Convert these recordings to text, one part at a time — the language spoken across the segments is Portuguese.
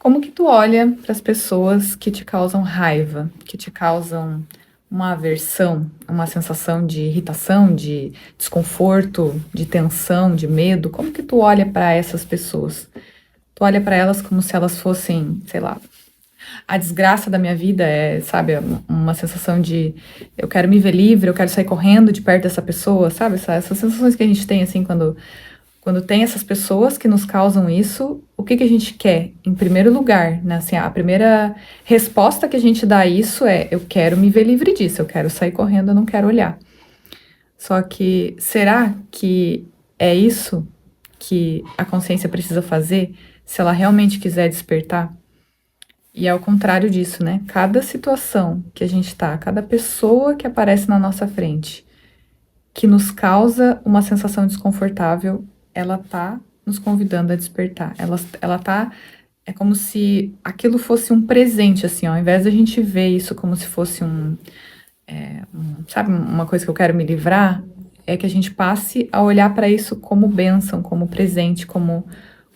Como que tu olha para as pessoas que te causam raiva, que te causam uma aversão, uma sensação de irritação, de desconforto, de tensão, de medo? Como que tu olha para essas pessoas? Tu olha para elas como se elas fossem, sei lá, a desgraça da minha vida é, sabe, uma sensação de eu quero me ver livre, eu quero sair correndo de perto dessa pessoa, sabe? Essas sensações que a gente tem assim quando tem essas pessoas que nos causam isso, o que que a gente quer? Em primeiro lugar, né? Assim, a primeira resposta que a gente dá a isso é: eu quero me ver livre disso, eu quero sair correndo, eu não quero olhar. Só que será que é isso que a consciência precisa fazer se ela realmente quiser despertar? E é ao contrário disso, né? Cada situação que a gente tá, cada pessoa que aparece na nossa frente, que nos causa uma sensação desconfortável, ela tá nos convidando a despertar. Ela tá. É como se aquilo fosse um presente, assim, ó, ao invés da gente ver isso como se fosse sabe, uma coisa que eu quero me livrar, é que a gente passe a olhar para isso como bênção, como presente, como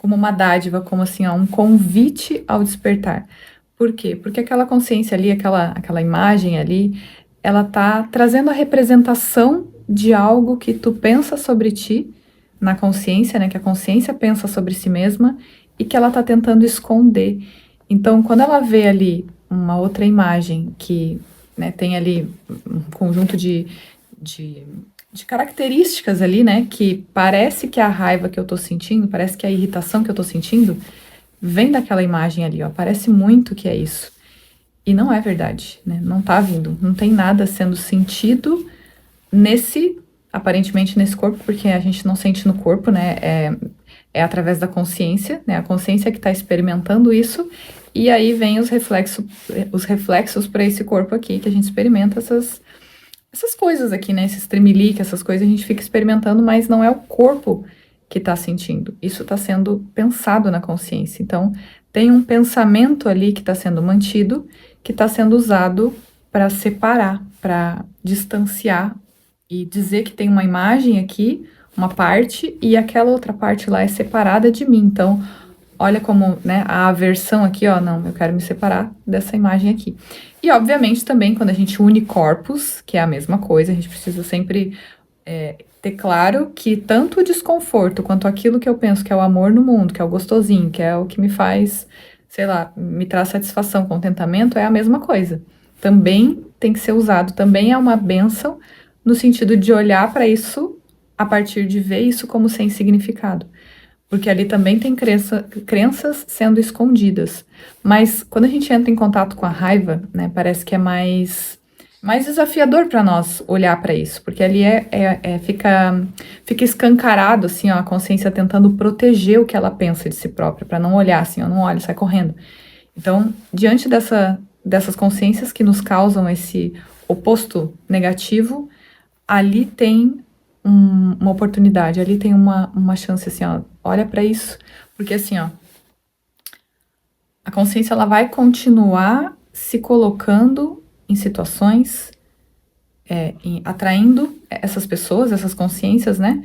uma dádiva, como assim, ó, um convite ao despertar. Por quê? Porque aquela consciência ali, aquela imagem ali, ela tá trazendo a representação de algo que tu pensa sobre ti na consciência, né? Que a consciência pensa sobre si mesma e que ela tá tentando esconder. Então, quando ela vê ali uma outra imagem que, né, tem ali um conjunto de, de características ali, né? Que parece que a raiva que eu tô sentindo, parece que a irritação que eu tô sentindo vem daquela imagem ali, ó. Parece muito que é isso. E não é verdade, né? Não tá vindo. Não tem nada sendo sentido aparentemente nesse corpo, porque a gente não sente no corpo, né? É através da consciência, né? A consciência que está experimentando isso, e aí vem os reflexos para esse corpo aqui, que a gente experimenta essas coisas aqui, né? Esses tremelique, essas coisas a gente fica experimentando, mas não é o corpo que está sentindo. Isso está sendo pensado na consciência. Então, tem um pensamento ali que está sendo mantido, que está sendo usado para separar, para distanciar e dizer que tem uma imagem aqui, uma parte, e aquela outra parte lá é separada de mim. Então, olha como, né, a aversão aqui, ó, não, eu quero me separar dessa imagem aqui. E, obviamente, também, quando a gente une corpos, que é a mesma coisa, a gente precisa sempre ter claro que tanto o desconforto quanto aquilo que eu penso que é o amor no mundo, que é o gostosinho, que é o que me faz, sei lá, me traz satisfação, contentamento, é a mesma coisa. Também tem que ser usado, também é uma bênção no sentido de olhar para isso a partir de ver isso como sem significado. Porque ali também tem crenças sendo escondidas. Mas quando a gente entra em contato com a raiva, né, parece que é mais desafiador para nós olhar para isso, porque ali fica escancarado, assim, ó, a consciência tentando proteger o que ela pensa de si própria, para não olhar assim, ó, não olha, sai correndo. Então, diante dessas consciências que nos causam esse oposto negativo, ali tem uma oportunidade, ali tem uma chance, assim, ó, olha para isso, porque assim, ó, a consciência ela vai continuar se colocando em situações, atraindo essas pessoas, essas consciências, né,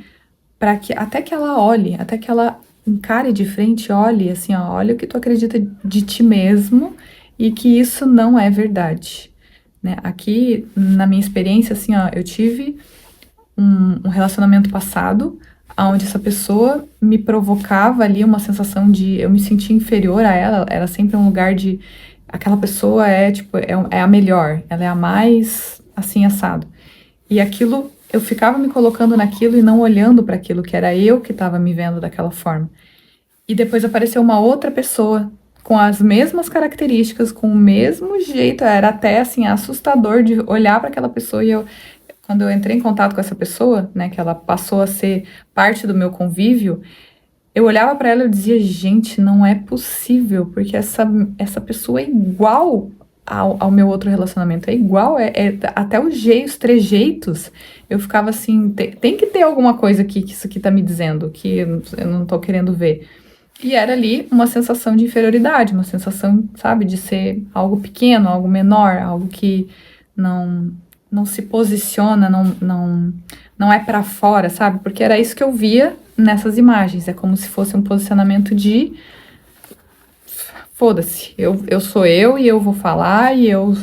para que até que ela olhe, até que ela encare de frente, olhe, assim, ó, olha o que tu acredita de ti mesmo e que isso não é verdade, né? Aqui, na minha experiência, assim, ó, eu tive um relacionamento passado, onde essa pessoa me provocava ali uma sensação de eu me sentir inferior a ela, era sempre um lugar de aquela pessoa tipo, é a melhor, ela é a mais assim assado. E aquilo, eu ficava me colocando naquilo e não olhando para aquilo, que era eu que estava me vendo daquela forma. E depois apareceu uma outra pessoa com as mesmas características, com o mesmo jeito, era até assim assustador de olhar para aquela pessoa e quando eu entrei em contato com essa pessoa, né, que ela passou a ser parte do meu convívio, eu olhava para ela e dizia, gente, não é possível, porque essa pessoa é igual ao meu outro relacionamento, é igual, até os trejeitos, eu ficava assim, tem que ter alguma coisa aqui que isso aqui tá me dizendo, que eu não tô querendo ver. E era ali uma sensação de inferioridade, uma sensação, sabe, de ser algo pequeno, algo menor, algo que não se posiciona, não é para fora, sabe? Porque era isso que eu via nessas imagens. É como se fosse um posicionamento de foda-se, eu sou eu e eu vou falar e eu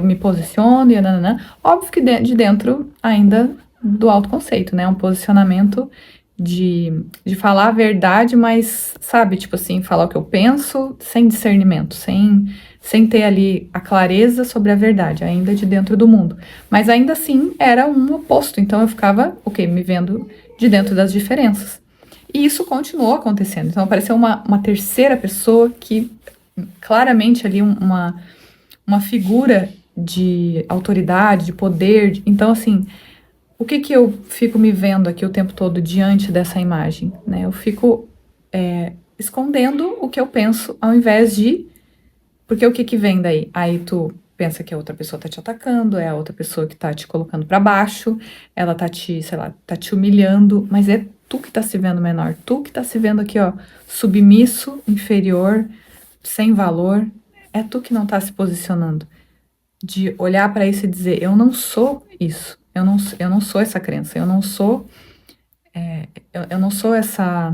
me posiciono e nananã. Óbvio que de dentro ainda do autoconceito, né? Um posicionamento de falar a verdade, mas, sabe, tipo assim, falar o que eu penso sem discernimento, sem ter ali a clareza sobre a verdade, ainda de dentro do mundo. Mas ainda assim era um oposto, então eu ficava, ok, me vendo de dentro das diferenças. E isso continuou acontecendo. Então apareceu uma terceira pessoa que claramente ali uma figura de autoridade, de poder. Então, assim, o que eu fico me vendo aqui o tempo todo diante dessa imagem, né? Eu fico escondendo o que eu penso ao invés de... Porque o que vem daí? Aí tu pensa que a outra pessoa tá te atacando, é a outra pessoa que tá te colocando pra baixo, ela tá te, sei lá, tá te humilhando, mas é tu que tá se vendo menor, tu que tá se vendo aqui, ó, submisso, inferior, sem valor, é tu que não tá se posicionando. De olhar pra isso e dizer, eu não sou isso, eu não sou essa crença, eu não sou, eu não sou essa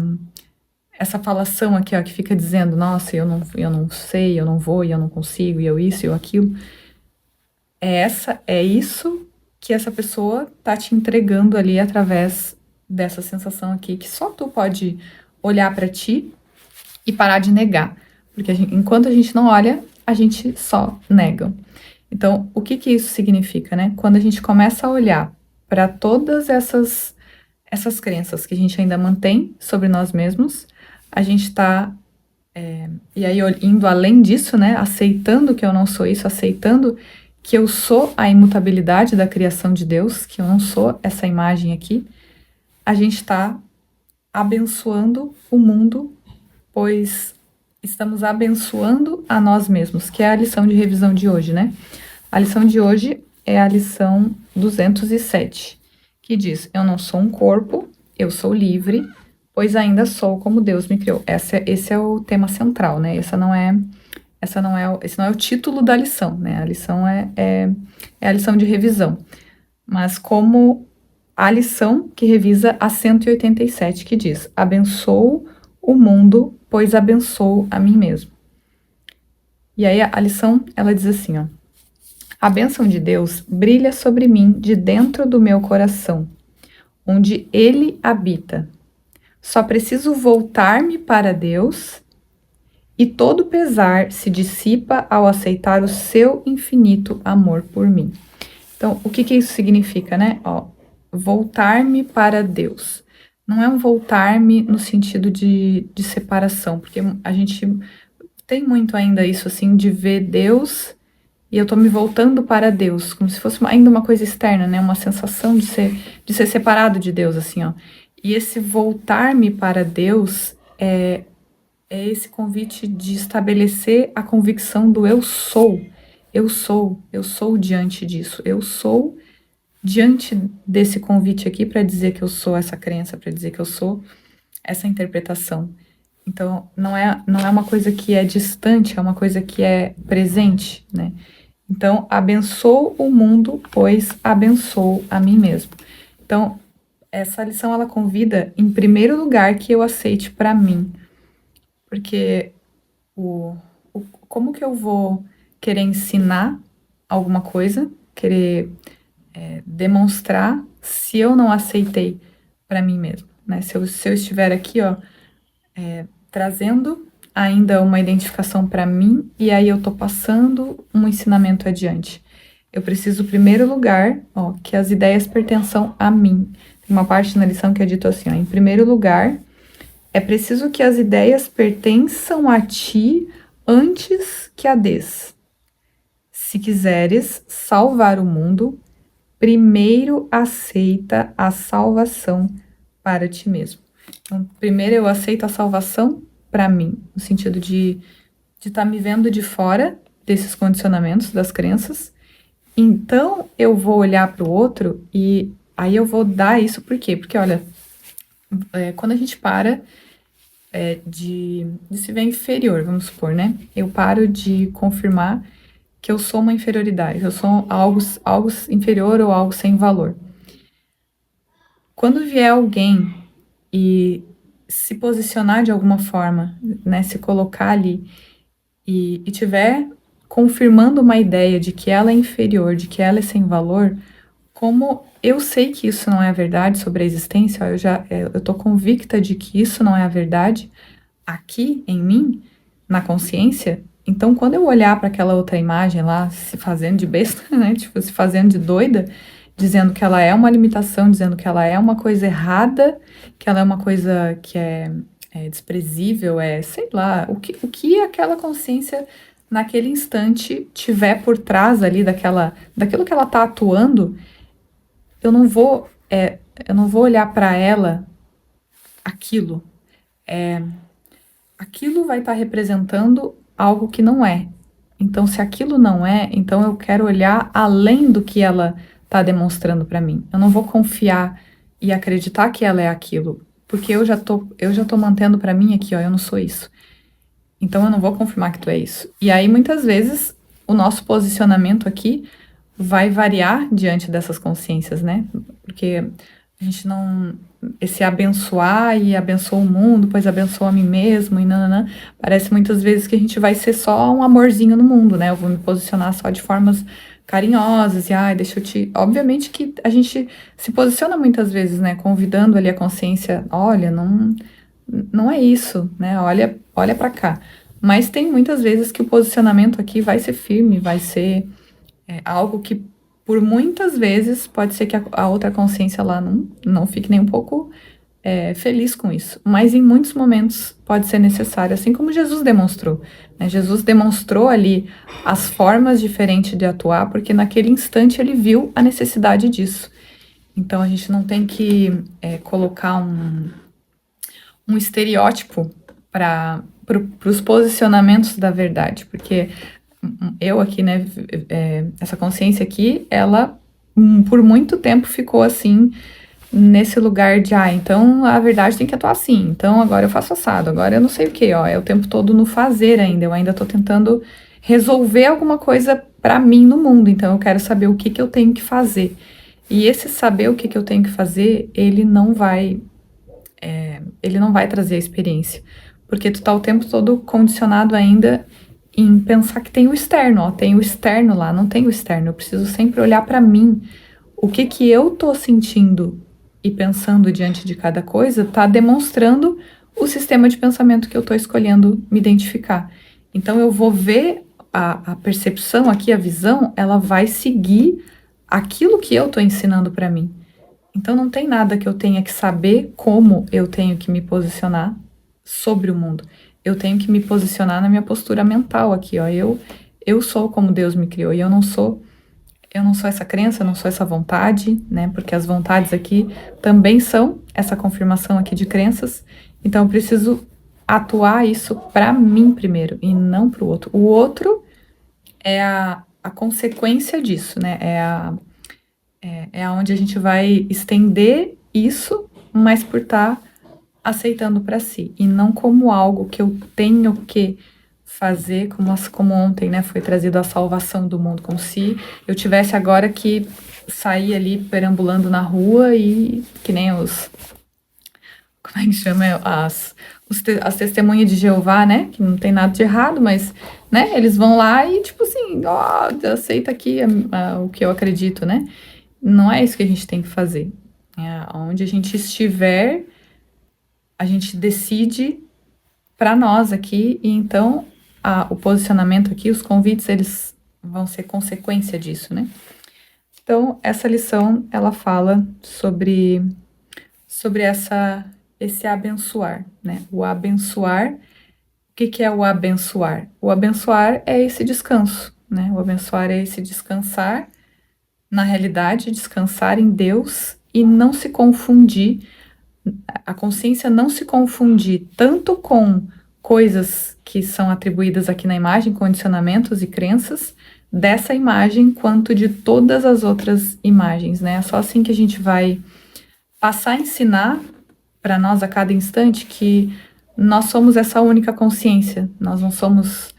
falação aqui, ó, que fica dizendo, nossa, eu não sei, eu não vou, e eu não consigo, e eu isso, e eu aquilo. É isso que essa pessoa tá te entregando ali através dessa sensação aqui, que só tu pode olhar pra ti e parar de negar. Porque enquanto a gente não olha, a gente só nega. Então, o que isso significa, né? Quando a gente começa a olhar para todas essas crenças que a gente ainda mantém sobre nós mesmos, a gente está, e aí indo além disso, né? Aceitando que eu não sou isso, aceitando que eu sou a imutabilidade da criação de Deus, que eu não sou essa imagem aqui, a gente está abençoando o mundo, pois estamos abençoando a nós mesmos, que é a lição de revisão de hoje, né? A lição de hoje é a lição 207, que diz: eu não sou um corpo, eu sou livre, pois ainda sou como Deus me criou. Esse é o tema central, né? Esse não é o título da lição, né? A lição é a lição de revisão. Mas como a lição que revisa a 187, que diz: abençoo o mundo, pois abençoo a mim mesmo. E aí a lição, ela diz assim, ó: a bênção de Deus brilha sobre mim de dentro do meu coração, onde Ele habita. Só preciso voltar-me para Deus e todo pesar se dissipa ao aceitar o seu infinito amor por mim. Então, o que isso significa, né? Ó, voltar-me para Deus. Não é um voltar-me no sentido de separação, porque a gente tem muito ainda isso, assim, de ver Deus e eu tô me voltando para Deus, como se fosse ainda uma coisa externa, né? Uma sensação de ser separado de Deus, assim, ó. E esse voltar-me para Deus é esse convite de estabelecer a convicção do eu sou. Eu sou diante disso. Eu sou diante desse convite aqui para dizer que eu sou essa crença, para dizer que eu sou essa interpretação. Então, não é uma coisa que é distante, é uma coisa que é presente, né? Então, abençoo o mundo, pois abençoo a mim mesmo. Então, essa lição, ela convida, em primeiro lugar, que eu aceite para mim. Porque como que eu vou querer ensinar alguma coisa, querer demonstrar, se eu não aceitei para mim mesmo, né? Se eu estiver aqui, ó, trazendo ainda uma identificação para mim, e aí eu tô passando um ensinamento adiante. Eu preciso, em primeiro lugar, ó, que as ideias pertençam a mim. Tem uma parte na lição que é dito assim, ó: em primeiro lugar, é preciso que as ideias pertençam a ti antes que a des. Se quiseres salvar o mundo, primeiro aceita a salvação para ti mesmo. Então, primeiro eu aceito a salvação para mim, no sentido de estar me vendo de fora desses condicionamentos, das crenças. Então, eu vou olhar para o outro e aí eu vou dar isso, por quê? Porque, olha, quando a gente para de se ver inferior, vamos supor, né? Eu paro de confirmar que eu sou uma inferioridade, eu sou algo inferior ou algo sem valor. Quando vier alguém e se posicionar de alguma forma, né, se colocar ali e tiver confirmando uma ideia de que ela é inferior, de que ela é sem valor, como eu sei que isso não é a verdade sobre a existência, ó, eu tô convicta de que isso não é a verdade aqui em mim, na consciência. Então, quando eu olhar para aquela outra imagem lá, se fazendo de besta, né, tipo, se fazendo de doida, dizendo que ela é uma limitação, dizendo que ela é uma coisa errada, que ela é uma coisa que é desprezível, sei lá, o que aquela consciência naquele instante tiver por trás ali daquilo que ela está atuando, eu não vou, eu não vou olhar para ela aquilo. Aquilo vai estar representando algo que não é. Então, se aquilo não é, então eu quero olhar além do que ela está demonstrando para mim. Eu não vou confiar e acreditar que ela é aquilo, porque eu já tô mantendo para mim aqui, ó, eu não sou isso. Então eu não vou confirmar que tu é isso. E aí muitas vezes o nosso posicionamento aqui vai variar diante dessas consciências, né? Porque a gente não. Esse abençoar e abençoa o mundo, pois abençoa a mim mesmo e nananã. Parece muitas vezes que a gente vai ser só um amorzinho no mundo, né? Eu vou me posicionar só de formas carinhosas e, ai, deixa eu te. Obviamente que a gente se posiciona muitas vezes, né? Convidando ali a consciência, olha, não é isso, né? Olha para cá. Mas tem muitas vezes que o posicionamento aqui vai ser firme, vai ser algo que por muitas vezes pode ser que a outra consciência lá não fique nem um pouco feliz com isso. Mas em muitos momentos pode ser necessário, assim como Jesus demonstrou, né? Jesus demonstrou ali as formas diferentes de atuar, porque naquele instante ele viu a necessidade disso. Então a gente não tem que colocar um estereótipo para os posicionamentos da verdade, porque eu aqui, né, essa consciência aqui, ela por muito tempo ficou assim, nesse lugar de, então a verdade tem que atuar assim, então agora eu faço assado, agora eu não sei o que, ó, é o tempo todo no fazer ainda, eu ainda tô tentando resolver alguma coisa para mim no mundo, então eu quero saber o que eu tenho que fazer. E esse saber o que eu tenho que fazer, ele não vai trazer a experiência, porque tu tá o tempo todo condicionado ainda em pensar que tem o externo, ó, tem o externo lá, não tem o externo, eu preciso sempre olhar para mim, o que eu tô sentindo e pensando diante de cada coisa tá demonstrando o sistema de pensamento que eu tô escolhendo me identificar. Então eu vou ver a percepção aqui, a visão, ela vai seguir aquilo que eu tô ensinando para mim. Então não tem nada que eu tenha que saber como eu tenho que me posicionar sobre o mundo. Eu tenho que me posicionar na minha postura mental aqui, ó. Eu sou como Deus me criou e eu não sou essa crença, eu não sou essa vontade, né? Porque as vontades aqui também são essa confirmação aqui de crenças. Então eu preciso atuar isso para mim primeiro e não para o outro. O outro é a consequência disso, né? É onde a gente vai estender isso, mas por estar aceitando para si, e não como algo que eu tenho que fazer, como ontem, né, foi trazido a salvação do mundo, como se eu tivesse agora que sair ali perambulando na rua e que nem como é que chama? As testemunhas de Jeová, né, que não tem nada de errado, mas, né, eles vão lá e tipo assim, ó, aceita aqui o que eu acredito, né, não é isso que a gente tem que fazer. Onde a gente estiver, a gente decide para nós aqui, e então o posicionamento aqui, os convites, eles vão ser consequência disso, né? Então, essa lição, ela fala sobre esse abençoar, né? O abençoar, o que é o abençoar? O abençoar é esse descanso, né? O abençoar é esse descansar na realidade, descansar em Deus e não se confundir, a consciência não se confundir tanto com coisas que são atribuídas aqui na imagem, condicionamentos e crenças dessa imagem, quanto de todas as outras imagens, né? É só assim que a gente vai passar a ensinar para nós a cada instante que nós somos essa única consciência, nós não somos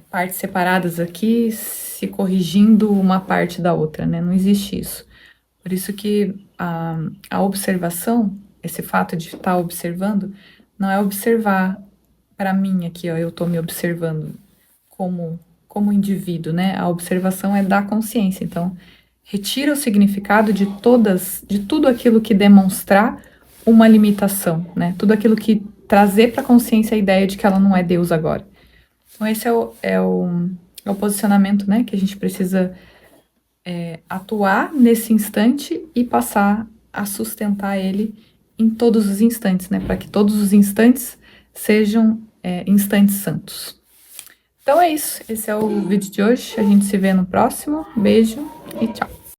partes separadas aqui, se corrigindo uma parte da outra, né? Não existe isso. Por isso que a observação, esse fato de estar observando, não é observar para mim aqui, ó, eu estou me observando como indivíduo, né? A observação é da consciência. Então, retira o significado de tudo aquilo que demonstrar uma limitação, né? Tudo aquilo que trazer para a consciência a ideia de que ela não é Deus agora. Então, esse é o posicionamento, né? Que a gente precisa atuar nesse instante e passar a sustentar ele em todos os instantes, né? Para que todos os instantes sejam instantes santos. Então é isso. Esse é o vídeo de hoje. A gente se vê no próximo. Beijo e tchau.